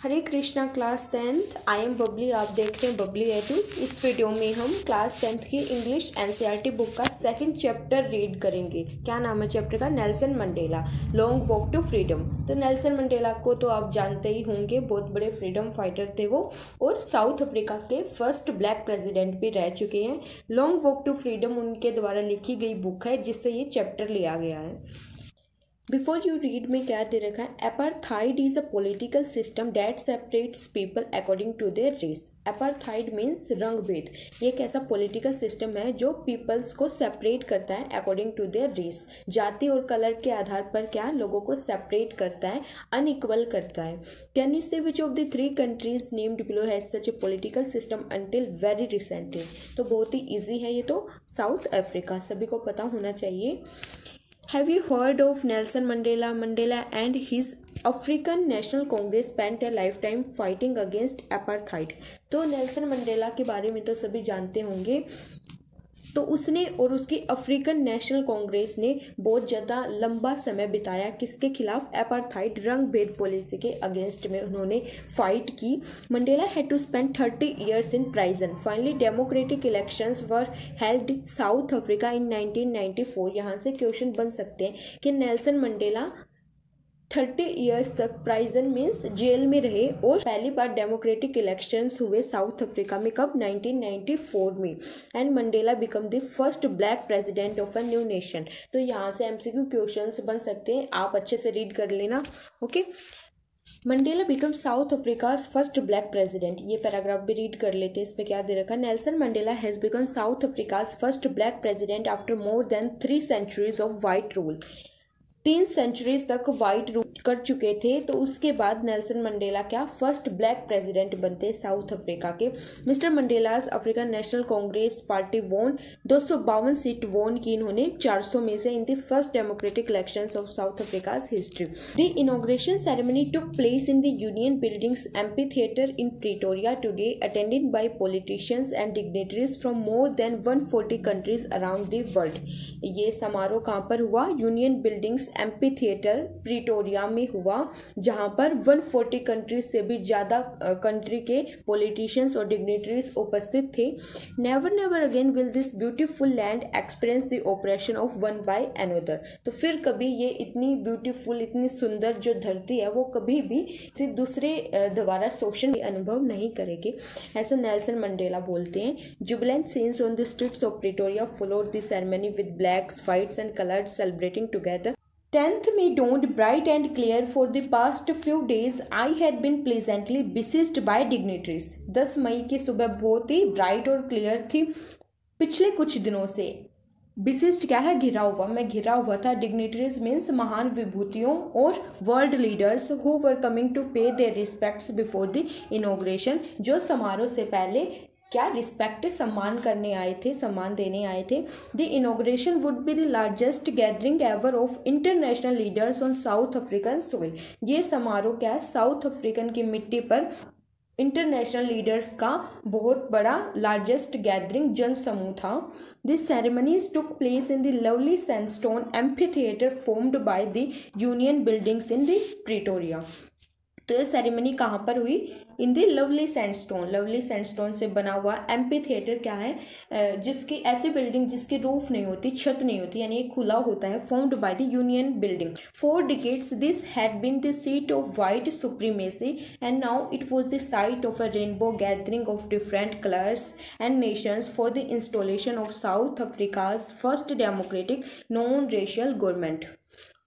Hare Krishna class 10th। I am Babli. आप देख रहे हैं बबली एडू। इस वीडियो में हम क्लास 10th की इंग्लिश एनसीईआरटी बुक का सेकंड चैप्टर रीड करेंगे। क्या नाम है चैप्टर का? Nelson Mandela long walk to freedom. तो नेल्सन मंडेला को तो आप जानते ही होंगे, बहुत बड़े फ्रीडम फाइटर थे वो, और साउथ अफ्रीका के फर्स्ट ब्लैक प्रेसिडेंट भी रह चुके हैं। लॉन्ग वॉक टू फ्रीडम उनके द्वारा लिखी गई बुक है जिससे ये चैप्टर लिया गया है। बिफोर यू रीड में क्या दे रखा है? Apartheid is a political system that separates people according to their race. Apartheid means रंगभेद। ये एक ऐसा पॉलिटिकल सिस्टम है जो पीपल्स को सेपरेट करता है अकॉर्डिंग टू देयर रेस। जाति और कलर के आधार पर क्या लोगों को सेपरेट करता है, अनइक्वल करता है। कैन यू से which of the 3 countries named below has such A political system until very recently? तो बहुत ही ईजी है ये तो। साउथ अफ्रीका, सभी को पता होना चाहिए। Have you heard of Nelson Mandela? Mandela and his African National Congress spent a lifetime fighting against apartheid. तो नेल्सन मंडेला के बारे में तो सभी जानते होंगे। तो उसने और उसकी अफ्रीकन नेशनल कांग्रेस ने बहुत ज़्यादा लंबा समय बिताया किसके खिलाफ? एपार्थाइड, रंग भेद पॉलिसी के अगेंस्ट में उन्होंने फाइट की। Mandela had to spend 30 years in prison. Finally democratic elections were held South Africa in 1994। यहाँ से क्वेश्चन बन सकते हैं कि नेल्सन मंडेला 30 years तक प्राइजन मीन्स जेल में रहे और पहली बार डेमोक्रेटिक इलेक्शंस हुए साउथ अफ्रीका में। कब? 1994 में। And Mandela become the first black president of a new nation. तो यहाँ से एमसीक्यू क्वेश्चंस बन सकते हैं, आप अच्छे से रीड कर लेना। Okay, Mandela become South Africa's first black president. ये पैराग्राफ भी रीड कर लेते हैं। इस पे क्या दे रखा है? Nelson Mandela has become South Africa's first black president after more than 3 centuries of white rule. 3 centuries तक वाइट रूल कर चुके थे, तो उसके बाद नेल्सन मंडेला क्या फर्स्ट ब्लैक प्रेसिडेंट बनते साउथ अफ्रीका के। Mr Mandela's African National Congress party वोन 252 सीट वोन की इन्होंने 400 में से इन the first democratic elections of South Africa's history. The inauguration ceremony took place in the union buildings amphi theatre in Pretoria today, attended by politicians and dignitaries from more than 140 countries around the world. ये समारोह कहाँ पर हुआ? Union buildings amphi theatre Pretoria में हुआ, जहां पर 140 countries से भी ज़्यादा कंट्री के पॉलिटिशियंस और डिग्नेटरीज उपस्थित थे। Never never again will this beautiful land experience the oppression of one by another. तो फिर कभी ये इतनी ब्यूटीफुल, इतनी सुंदर जो धरती है वो कभी भी किसी दूसरे द्वारा शोषण अनुभव नहीं करेगी, ऐसा नेल्सन मंडेला बोलते हैं। Jubilant scenes on the streets of Pretoria followed the ceremony with blacks, whites and coloured celebrating together. 10th May dawned bright and clear. For the past few days, I had been pleasantly besieged by dignitaries. 10 मई की सुबह बहुत ही bright और clear थी पिछले कुछ दिनों से। बिसिस्ट क्या है? घिरा हुआ। मैं घिरा हुआ था। डिग्नेटरीज मीन्स महान विभूतियों और world leaders who were coming to pay their respects before the inauguration, जो समारोह से पहले क्या रिस्पेक्ट, सम्मान करने आए थे, सम्मान देने आए थे। The inauguration would be the largest gathering ever of international leaders on south African soil. ये समारोह क्या है? साउथ अफ्रीकन की मिट्टी पर इंटरनेशनल लीडर्स का बहुत बड़ा लार्जेस्ट गैदरिंग जन समूह था। This ceremonies took place in the lovely sandstone amphi theatre formed by the union buildings in the Pretoria. तो ये सेरेमनी कहाँ पर हुई? इन दी लवली सैंडस्टोन। लवली सैंडस्टोन से बना हुआ एम्पी थिएटर क्या है? जिसकी ऐसी बिल्डिंग जिसकी रूफ नहीं होती, छत नहीं होती, यानी खुला होता है। Formed by the union building. 4 decades this had been the seat of white supremacy and now it was the site of a rainbow gathering of different colours and nations for the installation of South Africa's first democratic non racial government.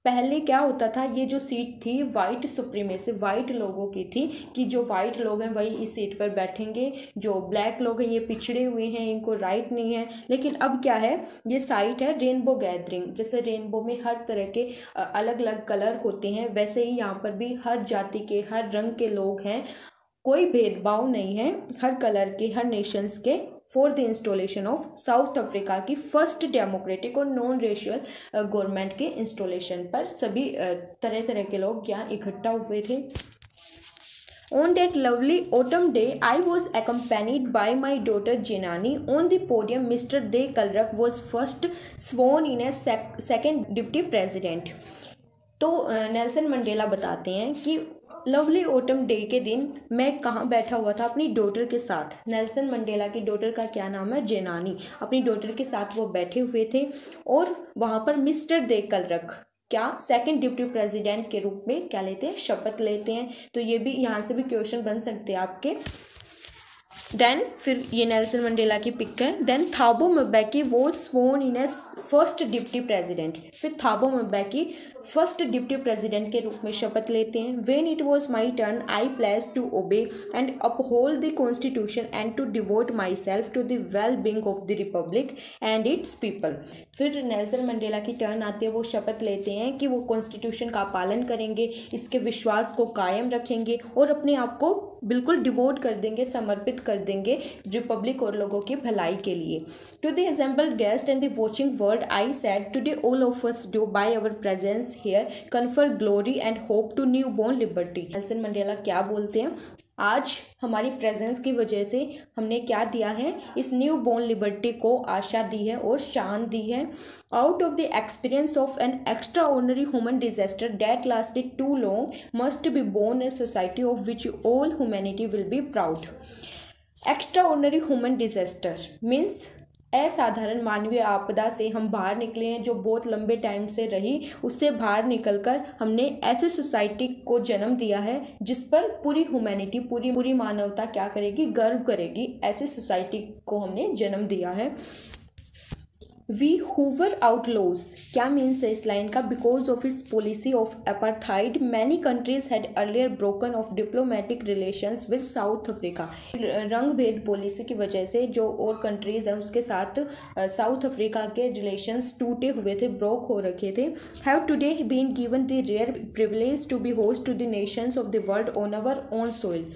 पहले क्या होता था? ये जो seat थी white supremacy, white लोगों की थी कि जो वाइट लोग हैं वही इस सीट पर बैठेंगे, जो ब्लैक लोग हैं ये पिछड़े हुए हैं, इनको राइट नहीं है। लेकिन अब क्या है? ये साइट है रेनबो गैदरिंग। जैसे रेनबो में हर तरह के अलग अलग कलर होते हैं, वैसे ही यहाँ पर भी हर जाति के, हर रंग के लोग हैं, कोई भेदभाव नहीं है, हर कलर के, हर नेशंस के, for the installation of South Africa की फर्स्ट डेमोक्रेटिक और नॉन रेशियल गवर्नमेंट के इंस्टॉलेशन पर सभी तरह तरह के लोग यहाँ इकट्ठा हुए थे। On that lovely autumn day, I was accompanied by my daughter Jenani. On the podium, Mr. De Kalrak was first sworn in as second deputy president. तो नेल्सन मंडेला बताते हैं कि लवली ऑटम डे के दिन मैं कहाँ बैठा हुआ था अपनी डॉटर के साथ। नेल्सन मंडेला की डॉटर का क्या नाम है? जेनानी। अपनी डॉटर के साथ वो बैठे हुए थे और वहाँ पर मिस्टर दे कलरक क्या सेकंड डिप्टी प्रेसिडेंट के रूप में क्या लेते हैं? शपथ लेते हैं। तो ये भी यहाँ से भी क्वेश्चन बन सकते हैं आपके। देन फिर ये नेल्सन मंडेला की पिक है। देन थाबो म्बेकी वो sworn in as first deputy president. फिर Thabo Mbeki first deputy president के रूप में शपथ लेते हैं। When it was my turn I pledge to obey and uphold the constitution and to devote myself to the well being of the republic and its people. फिर Nelson Mandela की turn आती है, वो शपथ लेते हैं कि वो कॉन्स्टिट्यूशन का पालन करेंगे, इसके विश्वास को कायम रखेंगे और अपने आप को बिल्कुल डिवोट कर देंगे, समर्पित कर देंगे रिपब्लिक और लोगों की भलाई के लिए। To the assembled guest and the watching world I said today all of us do by our presence here confer glory and hope to newborn liberty. Nelson Mandela क्या बोलते हैं? आज हमारी प्रेजेंस की वजह से हमने क्या दिया है? इस न्यू बोर्न लिबर्टी को आशा दी है और शान दी है। Out of the experience of an extraordinary human disaster that lasted too long must be born a society of which all humanity will be proud. Extraordinary human disaster means असाधारण मानवीय आपदा से हम बाहर निकले हैं, जो बहुत लंबे टाइम से रही, उससे बाहर निकलकर हमने ऐसी सोसाइटी को जन्म दिया है जिस पर पूरी ह्यूमैनिटी, पूरी मानवता क्या करेगी? गर्व करेगी। ऐसी सोसाइटी को हमने जन्म दिया है। वी हूवर आउटलॉज क्या मीन्स है इस लाइन का? Because of its policy of apartheid many countries had earlier broken of diplomatic relations with south Africa. रंग भेद पॉलिसी की वजह से जो और कंट्रीज हैं उसके साथ साउथ अफ्रीका के रिलेशंस टूटे हुए थे, ब्रोक हो रखे थे। Have today been given the rare privilege to be host to the nations of the world on our own soil.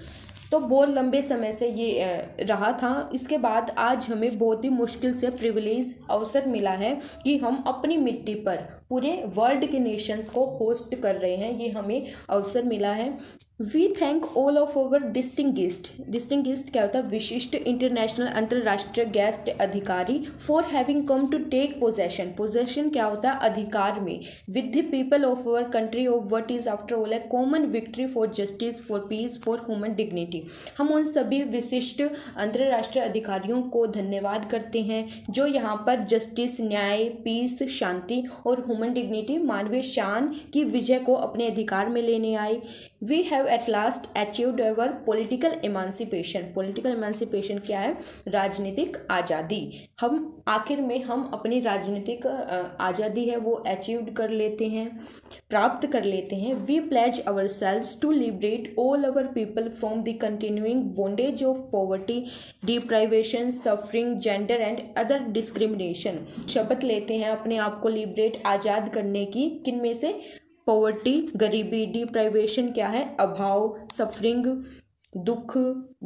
तो बहुत लंबे समय से ये रहा था, इसके बाद आज हमें बहुत ही मुश्किल से प्रिविलेज अवसर मिला है कि हम अपनी मिट्टी पर पूरे वर्ल्ड के नेशंस को होस्ट कर रहे हैं, ये हमें अवसर मिला है। We thank all of over distinguished क्या होता है? विशिष्ट इंटरनेशनल अंतर्राष्ट्रीय गेस्ट अधिकारी for having come to take possession क्या होता है? अधिकार में। With the people of our country of what is after all a common victory for justice, for peace, for human dignity. हम उन सभी विशिष्ट अंतर्राष्ट्रीय अधिकारियों को धन्यवाद करते हैं जो यहाँ पर जस्टिस, न्याय, पीस, शांति और ह्यूमन डिग्निटी, मानवीय शान की विजय को अपने अधिकार में लेने आए। We have at last achieved our political emancipation. Political emancipation क्या है? राजनीतिक आज़ादी। हम आखिर में हम अपनी राजनीतिक आज़ादी है वो अचीव कर लेते हैं, प्राप्त कर लेते हैं। We pledge ourselves to liberate all our people from the continuing bondage of poverty, deprivation, suffering, gender and other discrimination. शपथ लेते हैं अपने आप को लिबरेट, आज़ाद करने की। किन में से? पॉवर्टी, गरीबी, डिप्राइवेशन क्या है? अभाव, सफरिंग, दुख,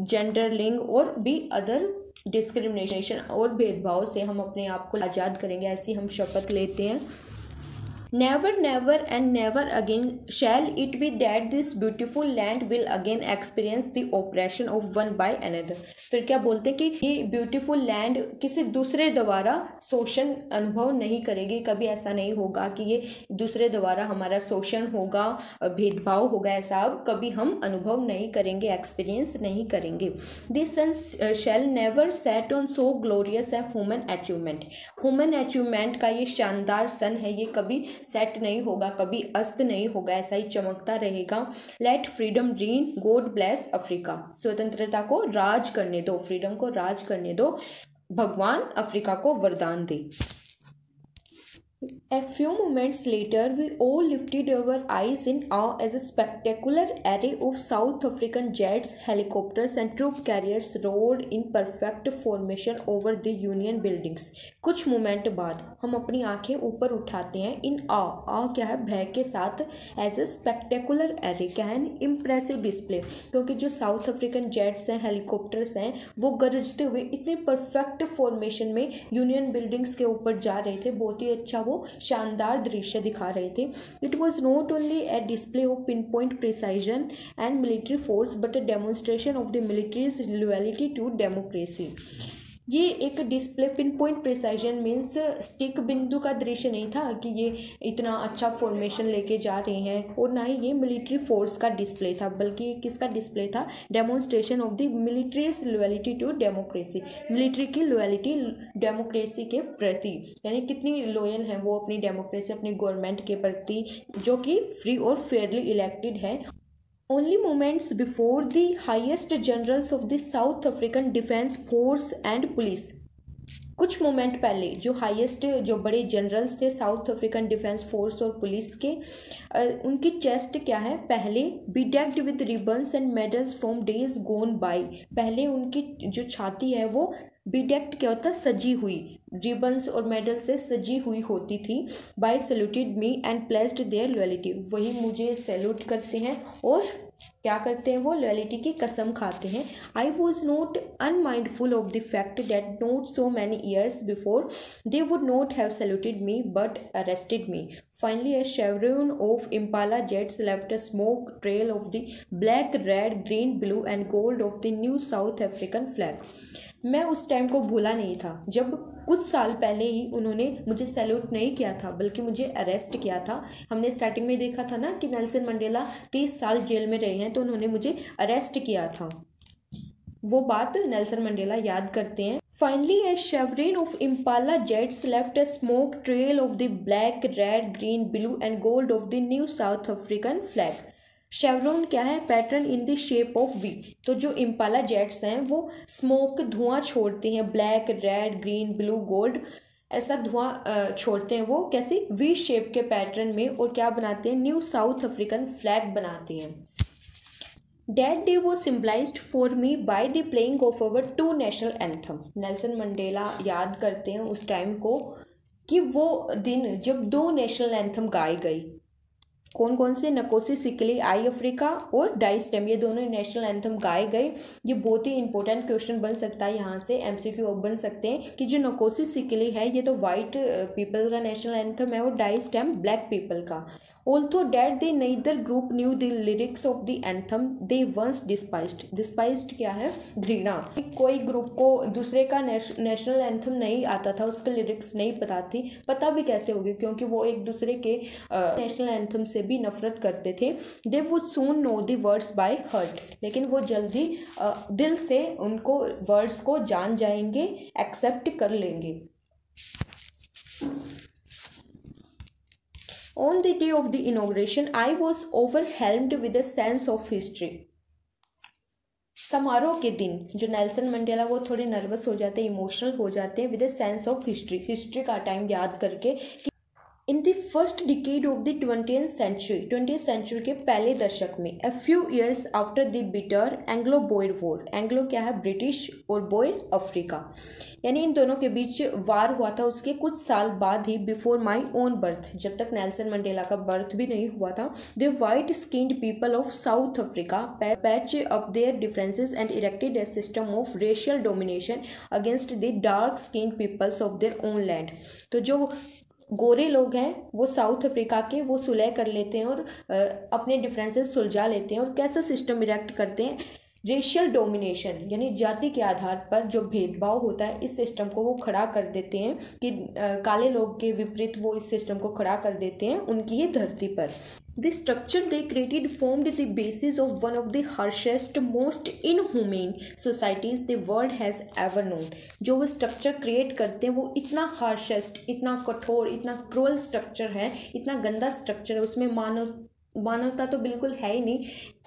जेंडर, लिंग और भी अदर डिस्क्रिमिनेशन और भेदभाव से हम अपने आप को आज़ाद करेंगे, ऐसी हम शपथ लेते हैं। Never never and never again shall it be that this beautiful land will again experience the oppression of one by another. फिर क्या बोलते हैं कि ये ब्यूटीफुल लैंड किसी दूसरे द्वारा शोषण अनुभव नहीं करेगी। कभी ऐसा नहीं होगा कि ये दूसरे द्वारा हमारा शोषण होगा, भेदभाव होगा, ऐसा अब कभी हम अनुभव नहीं करेंगे, एक्सपीरियंस नहीं करेंगे। This sun shall never set on so glorious a human achievement. Human achievement का ये शानदार सन है, ये कभी सेट नहीं होगा, कभी अस्त नहीं होगा, ऐसा ही चमकता रहेगा। Let freedom reign, God bless Africa. स्वतंत्रता को राज करने दो, फ्रीडम को राज करने दो, भगवान अफ्रीका को वरदान दे। A few moments later, we all lifted our eyes in awe as a spectacular array of South African jets, helicopters and troop carriers roared in perfect formation over the Union buildings. कुछ moment बाद हम अपनी आंखें ऊपर उठाते हैं इन आ क्या है? भय के साथ। एज ए स्पेक्टेकुलर एरे क्या है? Impressive display. क्योंकि जो साउथ अफ्रीकन जेट्स हैं, हेलीकॉप्टर्स हैं, वो गरजते हुए इतने परफेक्ट फॉर्मेशन में यूनियन बिल्डिंग्स के ऊपर जा रहे थे। बहुत ही अच्छा वो शानदार दृश्य दिखा रहे थे। It was not only a display of pinpoint precision and military force but a demonstration of the military's loyalty to democracy. ये एक display pinpoint precision means स्टिक बिंदु का दृश्य नहीं था कि ये इतना अच्छा फॉर्मेशन लेके जा रहे हैं, और ना ही ये मिलिट्री फोर्स का डिस्प्ले था, बल्कि ये किसका डिस्प्ले था, demonstration of the military's loyalty to democracy, military की लॉयल्टी डेमोक्रेसी के प्रति, यानी कितनी लॉयल हैं वो अपनी डेमोक्रेसी, अपनी गवर्नमेंट के प्रति जो कि फ्री और फेयरली इलेक्टेड है। Only moments before the highest generals of the South African Defence Force and Police, कुछ मोमेंट पहले जो हाईएस्ट, जो बड़े जनरल्स थे साउथ अफ्रीकन डिफेंस फोर्स और पुलिस के, उनकी चेस्ट क्या है, पहले be decked with ribbons and medals from days gone by, पहले उनकी जो छाती है वो बीडेक्ट क्या होता है, सजी हुई, रिबन्स और मेडल से सजी हुई होती थी। By saluted me and placed their loyalty, वही मुझे सैल्यूट करते हैं और क्या करते हैं, वो लॉयल्टी की कसम खाते हैं। आई was not unmindful of the fact that not so many years before they would not have saluted me but arrested me. Finally, a chevron of Impala jets left a smoke trail of the black, red, green, blue and gold of the new South African flag. मैं उस time को भूला नहीं था जब कुछ साल पहले ही उन्होंने मुझे सैल्यूट नहीं किया था, बल्कि मुझे अरेस्ट किया था। हमने स्टार्टिंग में देखा था ना कि नेल्सन मंडेला 30 साल जेल में रहे हैं, तो उन्होंने मुझे अरेस्ट किया था। वो बात नेल्सन मंडेला याद करते हैं। Finally, a chevron of Impala jets left a smoke trail of the black, red, green, blue and gold of the new South African flag. Chevron क्या है, pattern in the shape of V. तो जो Impala jets हैं वो smoke, धुआं छोड़ते हैं, black, red, green, blue, gold, ऐसा धुआं छोड़ते हैं वो कैसी, वी शेप के पैटर्न में, और क्या बनाते हैं, न्यू साउथ अफ्रीकन फ्लैग बनाते हैं। That day was symbolized for me by the playing of our two national anthem. Nelson Mandela याद करते हैं उस टाइम को कि वो दिन जब 2 नेशनल एंथम गाए गए। कौन कौन से, नकोसी सिकली आई अफ्रीका और डाई स्टेम, ये दोनों नेशनल एंथम गाए गए। ये बहुत ही इंपॉर्टेंट क्वेश्चन बन सकता है, यहाँ से एमसीक्यू बन सकते हैं कि जो नकोसी सिकली है ये तो वाइट पीपल का नेशनल एंथम है, और डाई स्टेम ब्लैक पीपल का। Although that they neither group knew the lyrics of the anthem, they once despised. Despised क्या है, घृणा। कोई ग्रुप को दूसरे का नेशनल एंथम नहीं आता था, उसके लिरिक्स नहीं पता थी, पता भी कैसे होगी, क्योंकि वो एक दूसरे के नेशनल एंथम से भी नफरत करते थे। They would soon know the words by heart, लेकिन वो जल्दी दिल से उनको वर्ड्स को जान जाएंगे, एक्सेप्ट कर लेंगे। On the day of the inauguration, I was overwhelmed with a sense of history. समारोह के दिन जो नेल्सन मंडेला वो थोड़े नर्वस हो जाते हैं, इमोशनल हो जाते हैं, with a sense of history, history का टाइम याद करके। In the first decade of the 20th century के पहले दशक में, a few years after the bitter Anglo-Boer War, Anglo क्या है, ब्रिटिश, और बोयर अफ्रीका, यानी इन दोनों के बीच वार हुआ था, उसके कुछ साल बाद ही, बिफोर माई ओन बर्थ, जब तक नेल्सन मंडेला का बर्थ भी नहीं हुआ था, the white skinned people of South Africa patch up their differences and erected a system of racial domination against the dark skinned peoples of their own land. तो जो गोरे लोग हैं वो साउथ अफ्रीका के, वो सुलह कर लेते हैं और अपने डिफरेंसेस सुलझा लेते हैं, और कैसा सिस्टम इरेक्ट करते हैं, रेशियल डोमिनेशन, यानी जाति के आधार पर जो भेदभाव होता है, इस सिस्टम को वो खड़ा कर देते हैं कि काले लोग के विपरीत वो इस सिस्टम को खड़ा कर देते हैं उनकी ये धरती पर। The structure they created formed the basis of one of the harshest most inhumane societies the world has ever known. जो वो स्ट्रक्चर क्रिएट करते हैं वो इतना हार्शेस्ट, इतना कठोर, इतना क्रूअल स्ट्रक्चर है, इतना गंदा स्ट्रक्चर है, उसमें मानवता तो बिल्कुल है ही नहीं,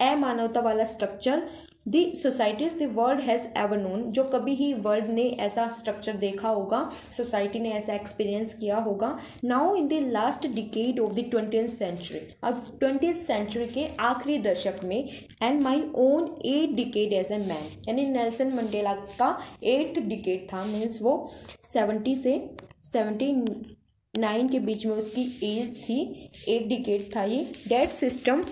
अमानवता वाला structure. The societies the world has ever known, जो कभी ही वर्ल्ड ने ऐसा स्ट्रक्चर देखा होगा, सोसाइटी ने ऐसा एक्सपीरियंस किया होगा। Now in the last decade of the 20th century, अब 20th सेंचुरी के आखिरी दशक में, and my own 8th decade as a man, यानी नेल्सन मंडेला का 8th डिकेड था, मीन्स वो 70 से 79 के बीच में उसकी एज थी, 8th डिकेड था ये। That system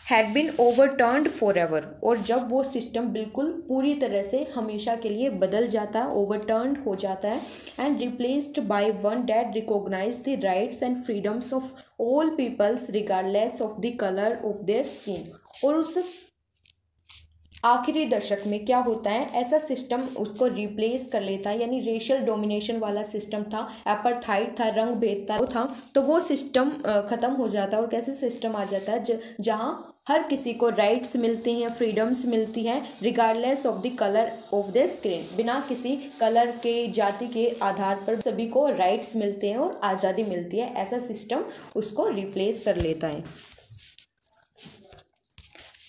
had been overturned for ever, और जब वो सिस्टम बिल्कुल पूरी तरह से हमेशा के लिए बदल जाता है, ओवरटर्न्ड हो जाता है, and replaced by one that recognise the rights and freedoms of all peoples regardless of the colour of their skin, और उस आखिरी दशक में क्या होता है, ऐसा सिस्टम उसको रिप्लेस कर लेता है, यानी रेशियल डोमिनेशन वाला सिस्टम था, एपार्थाइड था, रंग भेद था, तो वो सिस्टम ख़त्म हो जाता है और कैसे सिस्टम आ जाता है जहाँ हर किसी को राइट्स मिलते हैं, फ्रीडम्स मिलती हैं, regardless of the colour of their skin, बिना किसी कलर के, जाति के आधार पर सभी को राइट्स मिलते हैं और आज़ादी मिलती है। ऐसा सिस्टम उसको रिप्लेस कर लेता है।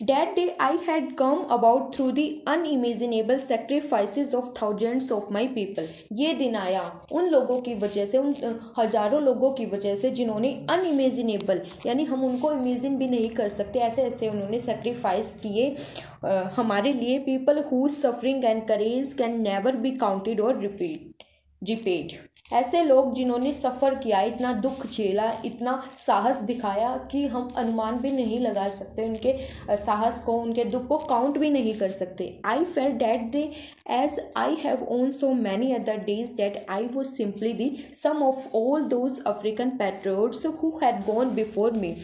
That day I had come about through the unimaginable sacrifices of thousands of my people. ये दिन आया उन लोगों की वजह से, उन हज़ारों लोगों की वजह से जिन्होंने अनइमेजिनेबल, यानी हम उनको इमेजिन भी नहीं कर सकते, ऐसे ऐसे उन्होंने सेक्रीफाइस किए हमारे लिए। People whose suffering and courage can never be counted और रिपेड। ऐसे लोग जिन्होंने सफ़र किया, इतना दुख झेला, इतना साहस दिखाया कि हम अनुमान भी नहीं लगा सकते उनके साहस को, उनके दुख को काउंट भी नहीं कर सकते। I felt that day as I have on so many other days that I was simply the sum of all those African patriots who had gone before me.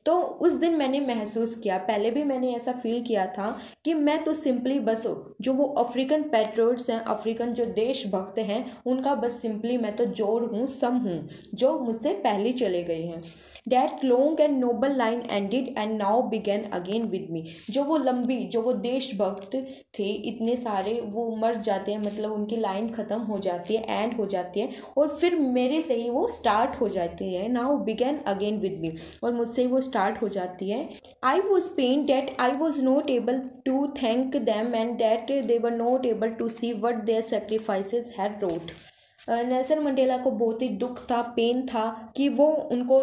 तो उस दिन मैंने महसूस किया, पहले भी मैंने ऐसा फील किया था कि मैं तो सिंपली बस जो वो अफ्रीकन पैट्रियोट्स हैं, अफ्रीकन जो देशभक्त हैं, उनका बस सिंपली मैं तो जोड़ हूँ, सम हूँ, जो मुझसे पहले चले गए हैं। That long and noble line ended and now began again with me. जो वो लंबी, जो वो देशभक्त थे, इतने सारे वो मर जाते हैं, मतलब उनकी लाइन ख़त्म हो जाती है, एंड हो जाती है, और फिर मेरे से ही वो स्टार्ट हो जाती है। Now began again with me, और मुझसे वो स्टार्ट हो जाती है। I was pained that I was not able to thank them and that they were not able to see what their sacrifices had wrought. Nelson Mandela को बहुत ही दुख था, पेन था कि वो उनको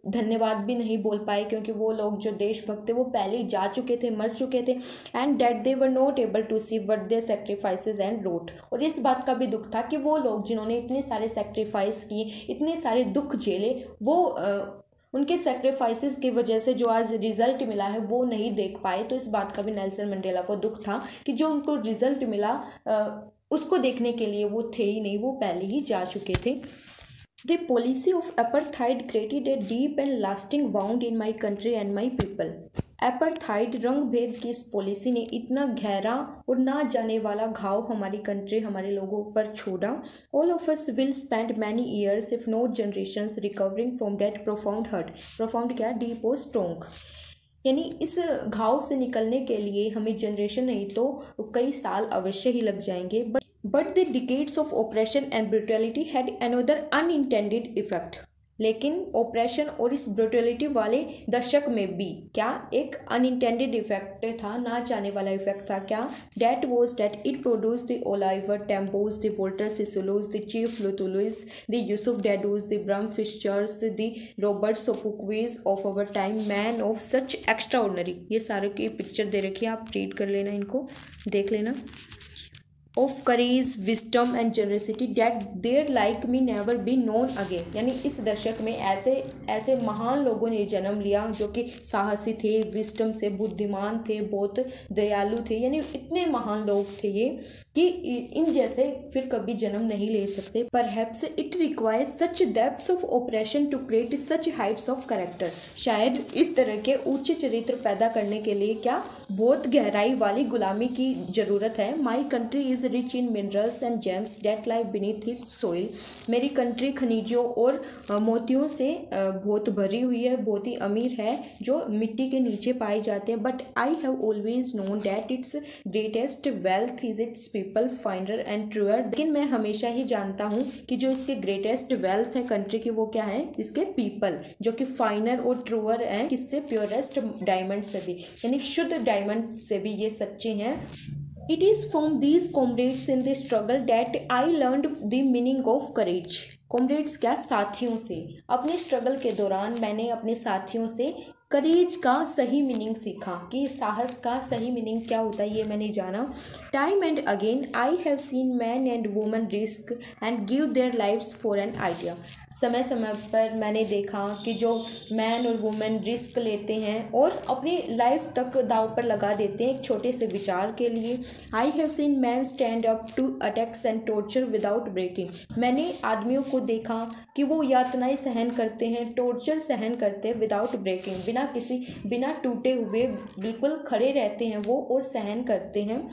धन्यवाद भी नहीं बोल पाए, क्योंकि वो लोग जो देशभक्त थे वो पहले ही जा चुके थे, मर चुके थे। And that they were not able to see what their sacrifices and wrought. और इस बात का भी दुख था कि वो लोग जिन्होंने इतने सारे सैक्रिफाइस किए, इतने सारे दुख झेले, वो उनके सैक्रिफाइसेस की वजह से जो आज रिजल्ट मिला है वो नहीं देख पाए। तो इस बात का भी नेल्सन मंडेला को दुख था कि जो उनको रिजल्ट मिला उसको देखने के लिए वो थे ही नहीं, वो पहले ही जा चुके थे। The policy of apartheid created a deep and lasting wound in my country and my people. Apartheid रंग भेद की इस पॉलिसी ने इतना गहरा और ना जाने वाला घाव हमारी कंट्री, हमारे लोगों पर छोड़ा। All of us will spend many years, if not generations, recovering from that profound hurt. Profound क्या? Deep और strong। यानी इस घाव से निकलने के लिए हमें जनरेशन नहीं तो कई साल अवश्य ही लग जाएंगे। But the decades of operation and brutality had another unintended effect. लेकिन ऑपरेशन और इस ब्रूटलिटी वाले दशक में भी क्या एक अनइंटेंडेड इफेक्ट था, ना चाहने वाला इफेक्ट था। क्या? That was that it produce the Oliver Tambos, the Walter Sisulus, the Chief Luthulis, the Yusuf Dadoos, the Bram Fischers, the Robert Sobukwes of our time, man of such extraordinary. ये सारे की picture दे रखी है, आप read कर लेना, इनको देख लेना। Of courage, wisdom and generosity that their like may never be known again. यानी इस दशक में ऐसे ऐसे महान लोगों ने जन्म लिया जो कि साहसी थे, विस्डम से बुद्धिमान थे, बहुत दयालु थे। यानी इतने महान लोग थे ये कि इन जैसे फिर कभी जन्म नहीं ले सकते। Perhaps it requires such depths of operation to create such heights of character. शायद इस तरह के उच्च चरित्र पैदा करने के लिए क्या बहुत गहराई वाली गुलामी की जरूरत है। My country is rich in minerals and James date lie beneath it's soil. मेरी कंट्री खनिजों और मोतियों से बहुत भरी हुई है, बहुत ही अमीर है, जो मिट्टी के नीचे पाए जाते हैं। But I have always known that its greatest wealth is its people, finer and truer. लेकिन मैं हमेशा ही जानता हूँ कि जो इसके ग्रेटेस्ट वेल्थ है कंट्री की, वो क्या है? इसके पीपल, जो कि फाइनर और ट्रूअर है, किससे? प्योरेस्ट डायमंड से भी, यानी शुद्ध डायमंड से भी ये सच्चे हैं। It is from these comrades in the struggle that I learned the meaning of courage. Comrades क्या? साथियों से। अपने स्ट्रगल के दौरान मैंने अपने साथियों से करेज का सही मीनिंग सीखा, कि साहस का सही मीनिंग क्या होता है, ये मैंने जाना। Time and again I have seen man and woman risk and give their lives for an idea. समय समय पर मैंने देखा कि जो मैन और वुमेन रिस्क लेते हैं और अपनी लाइफ तक दाव पर लगा देते हैं एक छोटे से विचार के लिए। I have seen man stand up to attacks and torture without breaking. मैंने आदमियों को देखा कि वो यातनाएं सहन करते हैं, टॉर्चर सहन करते हैं विदाउट ब्रेकिंग, बिना बिना टूटे हुए बिल्कुल खड़े रहते हैं वो और सहन करते हैं।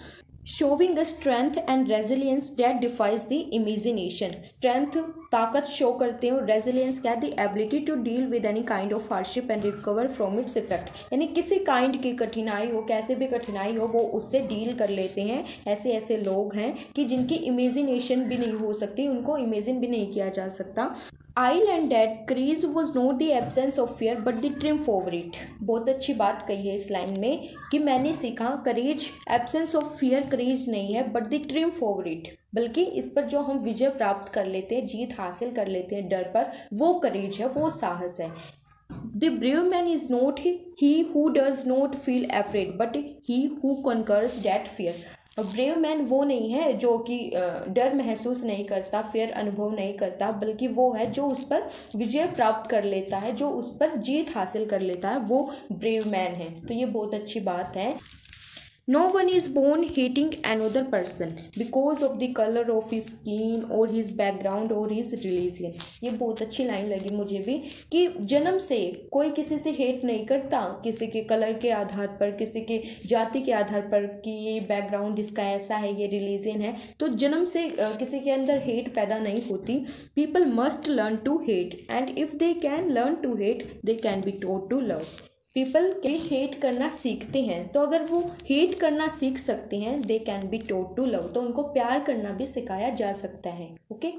Showing a strength and resilience that defies the imagination, strength ताकत शो करते हैं और रेजिलियंस क्या, the ability to deal with any kind of hardship and recover from its effect, यानी किसी काइंड की कठिनाई हो, कैसे भी कठिनाई हो, वो उससे डील कर लेते हैं। ऐसे ऐसे लोग हैं कि जिनकी इमेजिनेशन भी नहीं हो सकती, उनको इमेजिन भी नहीं किया जा सकता। I learned that courage was not the absence of fear but the triumph over it। बहुत अच्छी बात कही है इस लाइन में कि मैंने सीखा करेज एब्सेंस ऑफ फियर करेज नहीं है but the Triumph over it, बल्कि इस पर जो हम विजय प्राप्त कर लेते हैं, जीत हासिल कर लेते हैं डर पर, वो करेज है, वो साहस है। The brave man is not he who does not feel afraid but he who conquers that fear। Brave man वो नहीं है जो कि डर महसूस नहीं करता, फियर अनुभव नहीं करता, बल्कि वो है जो उस पर विजय प्राप्त कर लेता है, जो उस पर जीत हासिल कर लेता है, वो ब्रेव मैन है। तो ये बहुत अच्छी बात है। No one is born hating another person because of the color of his skin or his background or his religion। ये बहुत अच्छी लाइन लगी मुझे भी कि जन्म से कोई किसी से हेट नहीं करता, किसी के कलर के आधार पर, किसी के जाति के आधार पर कि ये बैकग्राउंड इसका ऐसा है, ये रिलीजन है, तो जन्म से किसी के अंदर हेट पैदा नहीं होती। People must learn to hate and if they can learn to hate they can be taught to love. People के हेट करना सीखते हैं, तो अगर वो हेट करना सीख सकते हैं, they can be taught to love, तो उनको प्यार करना भी सिखाया जा सकता है। Okay,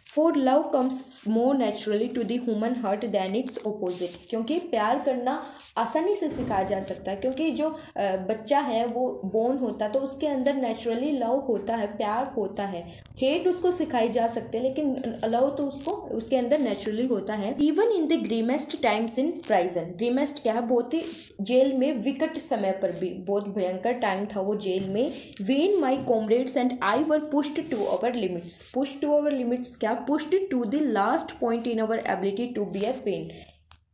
for love comes more naturally to the human heart than its opposite, क्योंकि प्यार करना आसानी से सिखाया जा सकता है, क्योंकि जो बच्चा है वो बोर्न होता है तो उसके अंदर नेचुरली लव होता है, प्यार होता है। हेट उसको सिखाई जा सकते हैं लेकिन लव तो उसके अंदर नेचुरली होता है। Even in the grimmest times in प्राइजन, grimmest क्या है, बहुत ही जेल में विकट समय पर भी, बहुत भयंकर टाइम था वो जेल में। When my comrades and I were pushed to our limits, push to our limits क्या, pushed to the last point in our ability to bear pain,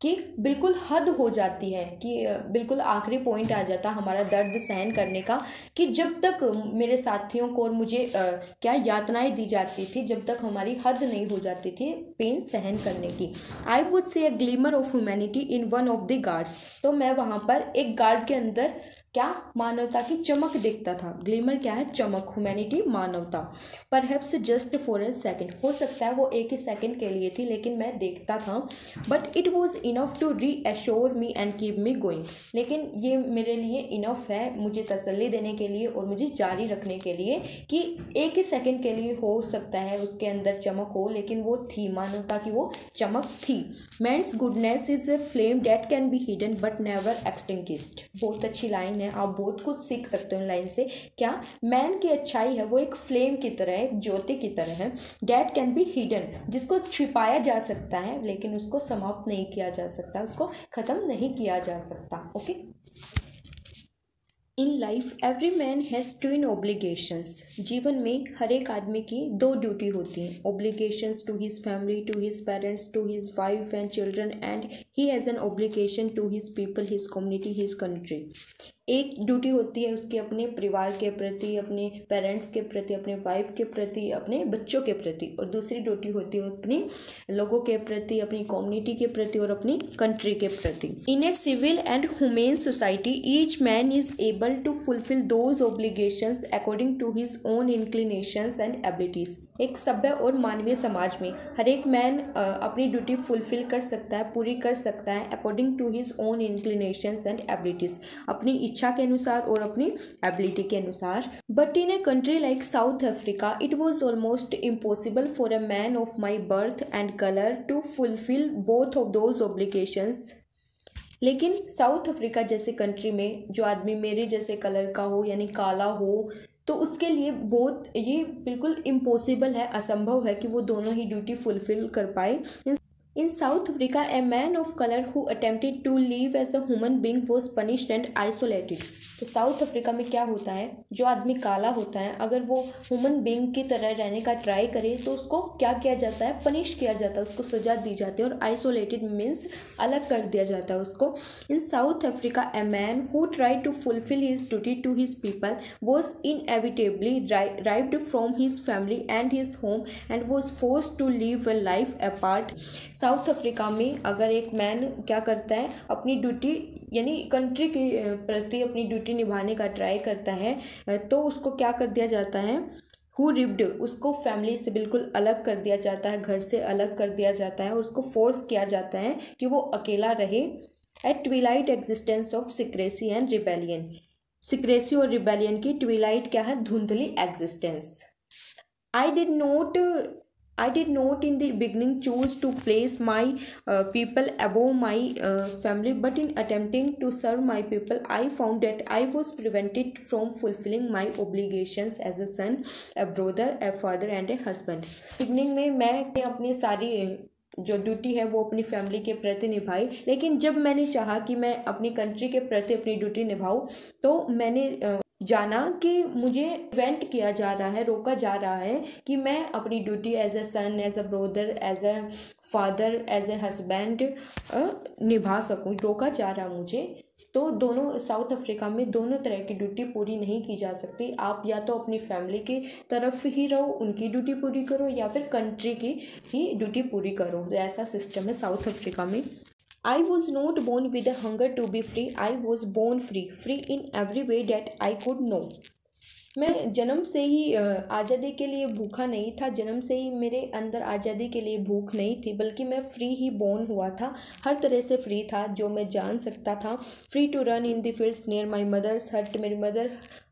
कि बिल्कुल हद हो जाती है, कि बिल्कुल आखिरी पॉइंट आ जाता हमारा दर्द सहन करने का, कि जब तक मेरे साथियों को और मुझे क्या यातनाएं दी जाती थी, जब तक हमारी हद नहीं हो जाती थी पेन सहन करने की। I would say a glimmer of humanity in one of the guards, तो मैं वहाँ पर एक गार्ड के अंदर क्या, मानवता की चमक दिखता था। ग्लिमर क्या है, चमक, ह्यूमैनिटी मानवता। Perhaps just for a second, हो सकता है वो एक ही सेकेंड के लिए थी लेकिन मैं देखता था। But it was enough to reassure me and keep me going, लेकिन ये मेरे लिए इनफ है, मुझे तसल्ली देने के लिए और मुझे जारी रखने के लिए, कि एक ही सेकेंड के लिए हो सकता है उसके अंदर चमक हो, लेकिन वो थी, मानवता की वो चमक थी। Man's goodness is a flame that can be hidden but never extinguished, बहुत अच्छी लाइन है, आप बहुत कुछ सीख सकते हो इन लाइन से। क्या, मैन की अच्छाई है वो एक फ्लेम की तरह है, एक ज्योति की तरह है। डेट कैन बी हिडन, जिसको छिपाया जा सकता है लेकिन उसको समाप्त नहीं किया जा सकता, उसको खत्म नहीं किया जा सकता। Okay, in life every man has twin obligations, जीवन में हर एक आदमी की दो ड्यूटी होती हैं। Obligations to his family, to his parents, to his wife and children, and he has an obligation to his people, his community, his country. एक duty होती है उसकी अपने परिवार के प्रति, अपने पेरेंट्स के प्रति, अपने वाइफ के प्रति, अपने बच्चों के प्रति, और दूसरी ड्यूटी होती है अपने लोगों के प्रति, अपनी कम्युनिटी के प्रति और अपनी कंट्री के प्रति। In a civil and humane society each man is able to fulfil those obligations according to his own inclinations and abilities. एक सभ्य और मानवीय समाज में हर एक मैन अपनी ड्यूटी फुलफिल कर सकता है, पूरी कर सकता है, according to his own inclinations and abilities, अपनी इच्छा के अनुसार और अपनी एबिलिटी के अनुसार। But in a country like South Africa it was almost impossible for a man of my birth and colour to fulfil both of those obligations. लेकिन South Africa जैसे कंट्री में जो आदमी मेरे जैसे कलर का हो, यानी काला हो, तो उसके लिए बहुत ये बिल्कुल इम्पॉसिबल है, असंभव है कि वो दोनों ही ड्यूटी फुलफिल कर पाए। In South Africa, a man of color who attempted to live as a human being was punished and isolated। तो साउथ अफ्रीका में क्या होता है, जो आदमी काला होता है अगर वो ह्यूमन बीइंग की तरह रहने का ट्राई करे तो उसको क्या किया जाता है, पनिश किया जाता है, उसको सजा दी जाती है, और आइसोलेटेड मीन्स अलग कर दिया जाता है उसको। In South Africa a man who tried to fulfill his duty to his people was inevitably rived from his family and his home and was forced to live a life apart। South Africa में अगर एक man क्या करता है, अपनी duty यानी country के प्रति अपनी ड्यूटी निभाने का ट्राई करता है, तो उसको क्या कर दिया जाता है, हु रिप्ड, उसको फैमिली से बिल्कुल अलग कर दिया जाता है, घर से अलग कर दिया जाता है और उसको फोर्स किया जाता है कि वो अकेला रहे। At twilight existence of secrecy and rebellion, secrecy और रिबेलियन की ट्विलाइट क्या है, धुंधली existence. I did not in the beginning choose to place my people above my family, but in attempting to serve my people, I found that I was prevented from fulfilling my obligations as a son, a brother, a father and a husband. Beginning में मैं अपनी सारी जो duty है वो अपनी family के प्रति निभाई, लेकिन जब मैंने चाहा कि मैं अपनी कंट्री के प्रति अपनी ड्यूटी निभाऊं, तो मैंने जाना कि मुझे प्रिवेंट किया जा रहा है, रोका जा रहा है कि मैं अपनी duty as a son, as a brother, as a father, as a husband निभा सकूं, रोका जा रहा मुझे। तो दोनों साउथ अफ्रीका में दोनों तरह की ड्यूटी पूरी नहीं की जा सकती। आप या तो अपनी फैमिली की तरफ ही रहो, उनकी ड्यूटी पूरी करो, या फिर कंट्री की ही ड्यूटी पूरी करो। ऐसा सिस्टम है साउथ अफ्रीका में। I was not born with a hunger to be free. I was born free, free in every way that I could know. मैं जन्म से ही आज़ादी के लिए भूखा नहीं था, जन्म से ही मेरे अंदर आज़ादी के लिए भूख नहीं थी, बल्कि मैं फ्री ही बोर्न हुआ था, हर तरह से फ्री था जो मैं जान सकता था। Free to run in the fields near my mother's hut, मेरी मदर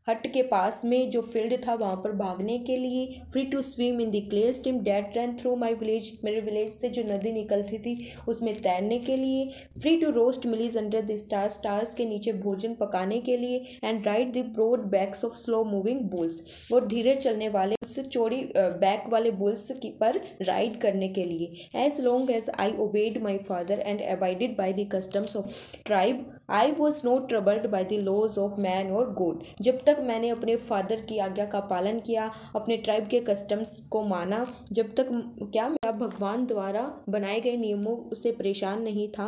हट के पास में जो फील्ड था वहाँ पर भागने के लिए। Free to swim in the clear stream that run through my village, मेरे विलेज से जो नदी निकलती थी उसमें तैरने के लिए। Free to roast mealies under the stars, stars के नीचे भोजन पकाने के लिए। And ride the broad backs of slow moving bulls, और धीरे चलने वाले उससे चौड़ी बैक वाले बुल्स पर राइड करने के लिए। As long as I obeyed my father and abided by the customs of tribe, I was not troubled by the laws of man or God. जब तक मैंने अपने फादर की आज्ञा का पालन किया, अपने ट्राइब के कस्टम्स को माना, जब तक क्या मैं भगवान द्वारा बनाए गए नियमों से परेशान नहीं था।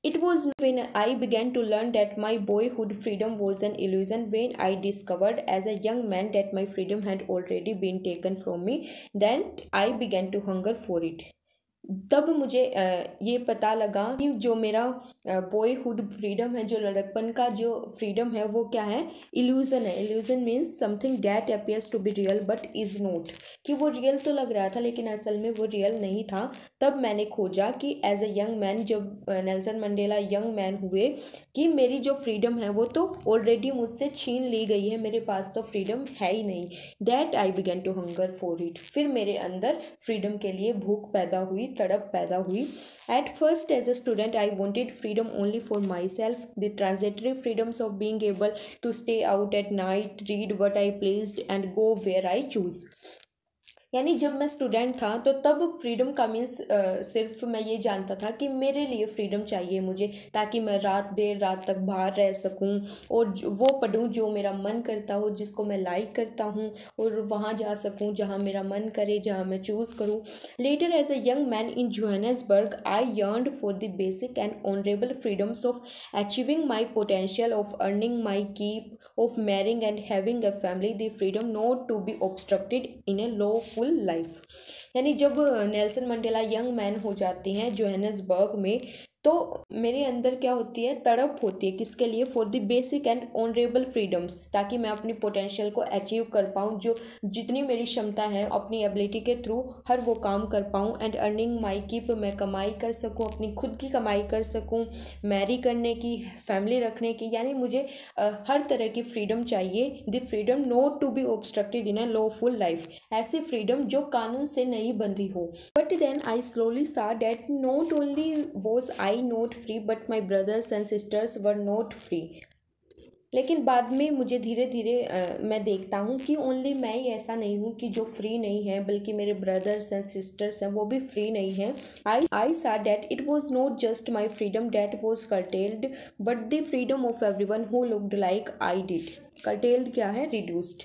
It was when I began to learn that my boyhood freedom was an illusion, when I discovered as a young man that my freedom had already been taken from me, then I began to hunger for it. तब मुझे ये पता लगा कि जो मेरा boyhood freedom है, जो लड़कपन का जो फ्रीडम है वो क्या है, इल्यूजन है। Illusion means something that appears to be real but is not, कि वो रियल तो लग रहा था लेकिन असल में वो रियल नहीं था। तब मैंने खोजा कि एज अ यंग मैन, जब नेल्सन मंडेला यंग मैन हुए, कि मेरी जो फ्रीडम है वो तो ऑलरेडी मुझसे छीन ली गई है, मेरे पास तो फ्रीडम है ही नहीं। That I began to hunger for it, फिर मेरे अंदर फ्रीडम के लिए भूख पैदा हुई, तड़प पैदा हुई। At first as a student I wanted freedom only for myself, the transitory freedoms of being able to stay out at night, read what I pleased and go where I choose। यानी जब मैं student था तो तब freedom का means सिर्फ मैं ये जानता था कि मेरे लिए फ्रीडम चाहिए मुझे, ताकि मैं देर रात तक बाहर रह सकूं और वो पढूं जो मेरा मन करता हो, जिसको मैं लाइक करता हूं, और वहां जा सकूं जहां मेरा मन करे, जहां मैं चूज़ करूं। Later as a young man in Johannesburg I yearned for the basic and honourable freedoms of achieving my potential, of earning my keep, of marrying and having a family, the freedom not to be obstructed in a lawful life। यानी जब Nelson Mandela young man हो जाते हैं Johannesburg में, तो मेरे अंदर क्या होती है, तड़प होती है, किसके लिए, for the basic and honourable freedoms, ताकि मैं अपनी पोटेंशियल को अचीव कर पाऊँ, जो जितनी मेरी क्षमता है अपनी एबिलिटी के थ्रू हर वो काम कर पाऊँ। एंड अर्निंग माई कीप, मैं कमाई कर सकूँ, अपनी खुद की कमाई कर सकूँ, मैरी करने की, फैमिली रखने की, यानी मुझे हर तरह की फ्रीडम चाहिए। The freedom not to be obstructed in a lawful life, ऐसी फ्रीडम जो कानून से नहीं बंधी हो। But then I slowly saw that not only was I not free but my brothers and sisters were not free। लेकिन बाद में मुझे धीरे धीरे मैं देखता हूँ कि ओनली मैं ही ऐसा नहीं हूँ कि जो फ्री नहीं है, बल्कि मेरे ब्रदर्स एंड सिस्टर्स हैं वो भी फ्री नहीं हैं। आई सा that it was not just my freedom that was curtailed but the freedom of everyone who looked like I did. Curtailed क्या है, रिड्यूस्ड।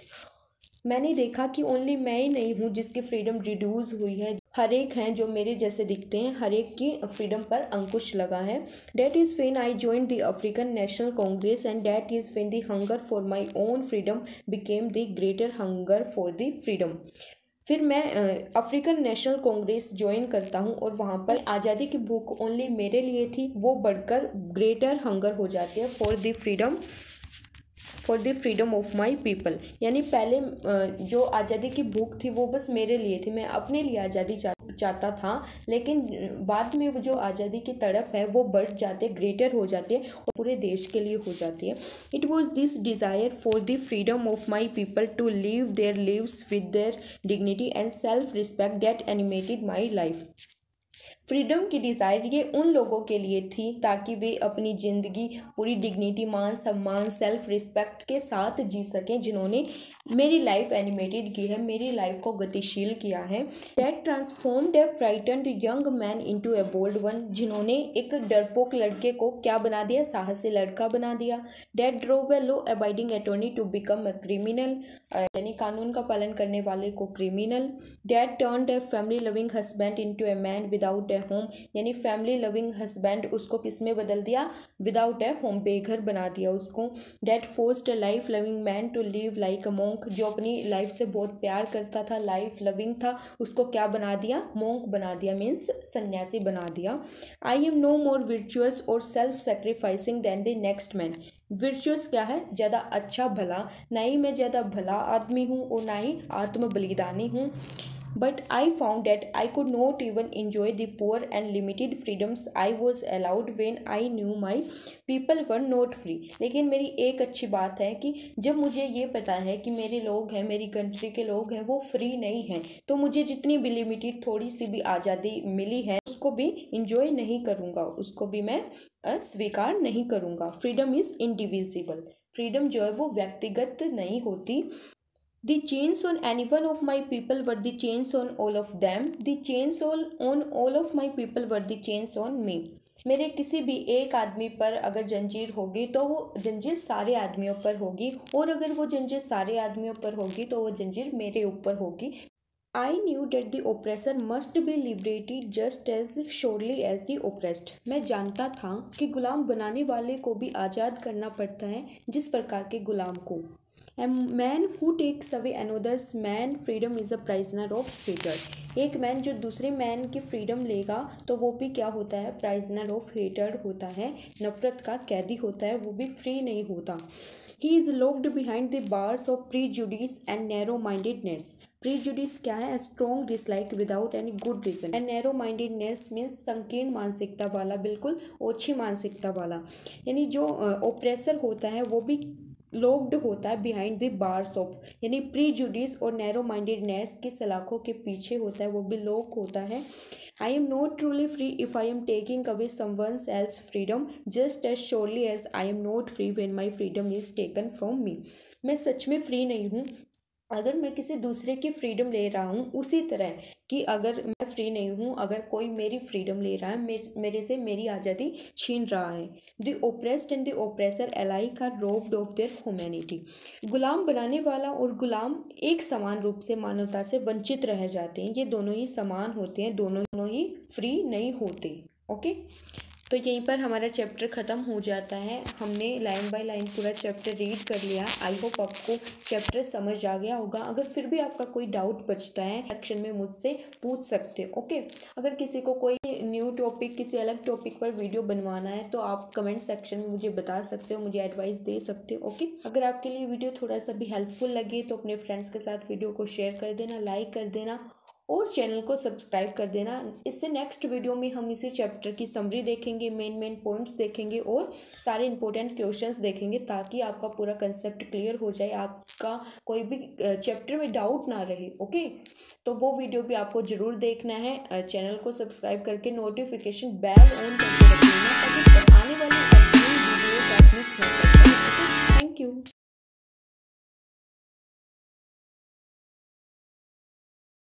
मैंने देखा कि ओनली मैं ही नहीं हूँ जिसकी फ्रीडम रिड्यूस हुई है, हर एक हैं जो मेरे जैसे दिखते हैं, हर एक की फ्रीडम पर अंकुश लगा है। That is when I joined the African National Congress and that is when the hunger for my own freedom became the greater hunger for the freedom. फिर मैं अफ्रीकन नेशनल कांग्रेस ज्वाइन करता हूँ और वहाँ पर आज़ादी की भूख ओनली मेरे लिए थी, वो बढ़कर ग्रेटर हंगर हो जाती है for the freedom of my people. यानी पहले जो आज़ादी की भूख थी वो बस मेरे लिए थी, मैं अपने लिए आज़ादी चाहता था, लेकिन बाद में वो जो आज़ादी की तड़प है वो बढ़ जाते, ग्रेटर हो जाती है और पूरे देश के लिए हो जाती है। It was this desire for the freedom of my people to live their lives with their dignity and self respect that animated my life. Freedom की डिज़ायर ये उन लोगों के लिए थी ताकि वे अपनी ज़िंदगी पूरी डिग्निटी, मान सम्मान, सेल्फ रिस्पेक्ट के साथ जी सकें, जिन्होंने मेरी लाइफ एनिमेटेड की है, मेरी लाइफ को गतिशील किया है। That transformed a frightened young man into a bold one, जिन्होंने एक डरपोक लड़के को क्या बना दिया, साहसी लड़का बना दिया। That drove a law abiding attorney to become a criminal, यानी कानून का पालन करने वाले को criminal. That turned a family loving husband into a man without a home, यानी फैमिली लविंग हस्बैंड उसको किस में बदल दिया, विदाउट ए होम, बेघर बना दिया उसको। That forced a life loving man to live like a monk, जो अपनी लाइफ से बहुत प्यार करता था, लाइफ लविंग था, उसको क्या बना दिया, मोंक बना दिया, मीन्स सन्यासी बना दिया। I am no more virtuous or self sacrificing than the next man. Virtuous क्या है, ज़्यादा अच्छा भला, ना ही मैं ज़्यादा भला आदमी हूँ और ना ही आत्म बलिदानी हूँ। But I found that I could not even enjoy the poor and limited freedoms I was allowed when I knew my people were not free। लेकिन मेरी एक अच्छी बात है कि जब मुझे ये पता है कि मेरे लोग हैं, मेरी कंट्री के लोग हैं, वो फ्री नहीं हैं, तो मुझे जितनी भी लिमिटेड थोड़ी सी भी आज़ादी मिली है उसको भी इंजॉय नहीं करूँगा, उसको भी मैं स्वीकार नहीं करूँगा। फ्रीडम इज़ इंडिविजिबल, फ्रीडम जो है वो व्यक्तिगत नहीं होती। The chains on any one of my people were the chains on all of them. The chains on all of my people were the chains on me. मेरे किसी भी एक आदमी पर अगर जंजीर होगी तो वो जंजीर सारे आदमियों पर होगी, और अगर वो जंजीर सारे आदमियों पर होगी तो वो जंजीर मेरे ऊपर होगी। I knew that the oppressor must be liberated just as surely as the oppressed। मैं जानता था कि गुलाम बनाने वाले को भी आज़ाद करना पड़ता है जिस प्रकार के गुलाम को। A man who takes away another's man freedom is a prisoner of hatred। एक मैन जो दूसरे मैन की फ्रीडम लेगा तो वो भी क्या होता है, प्राइजनर ऑफ हेटेड होता है, नफरत का कैदी होता है, वो भी फ्री नहीं होता। He is locked behind the bars of prejudice and narrow-mindedness। Prejudice क्या है, strong dislike without any good reason. And narrow mindedness means संकीर्ण मानसिकता वाला, बिल्कुल ओछी मानसिकता वाला। यानी जो ओप्रेसर होता है वो भी लॉक्ड होता है बिहाइंड द बार्स ऑफ, यानी प्रीजुडिस और नैरो माइंडेडनेस की सलाखों के पीछे होता है, वो भी लॉक होता है। I am not truly free if I am taking away someone else freedom just as surely as I am not free when my freedom is taken from me. मैं सच में फ्री नहीं हूँ अगर मैं किसी दूसरे की फ्रीडम ले रहा हूँ, उसी तरह कि अगर मैं फ्री नहीं हूँ अगर कोई मेरी फ्रीडम ले रहा है, मेरे से मेरी आज़ादी छीन रहा है। The oppressed and the oppressor alike are robbed of their humanity. गुलाम बनाने वाला और गुलाम एक समान रूप से मानवता से वंचित रह जाते हैं, ये दोनों ही समान होते हैं, दोनों ही फ्री नहीं होते। ओके, तो यहीं पर हमारा चैप्टर ख़त्म हो जाता है। हमने लाइन बाय लाइन पूरा चैप्टर रीड कर लिया। आई होप आपको चैप्टर समझ आ गया होगा। अगर फिर भी आपका कोई डाउट बचता है सेक्शन में मुझसे पूछ सकते हो। ओके, अगर किसी को कोई न्यू टॉपिक, किसी अलग टॉपिक पर वीडियो बनवाना है तो आप कमेंट सेक्शन में मुझे बता सकते हो, मुझे एडवाइस दे सकते हो। ओके, अगर आपके लिए वीडियो थोड़ा सा भी हेल्पफुल लगे तो अपने फ्रेंड्स के साथ वीडियो को शेयर कर देना, लाइक कर देना और चैनल को सब्सक्राइब कर देना। इससे नेक्स्ट वीडियो में हम इसी चैप्टर की समरी देखेंगे, मेन पॉइंट्स देखेंगे और सारे इंपॉर्टेंट क्वेश्चंस देखेंगे, ताकि आपका पूरा कंसेप्ट क्लियर हो जाए, आपका कोई भी चैप्टर में डाउट ना रहे। ओके, तो वो वीडियो भी आपको ज़रूर देखना है। चैनल को सब्सक्राइब करके नोटिफिकेशन बेल ऑन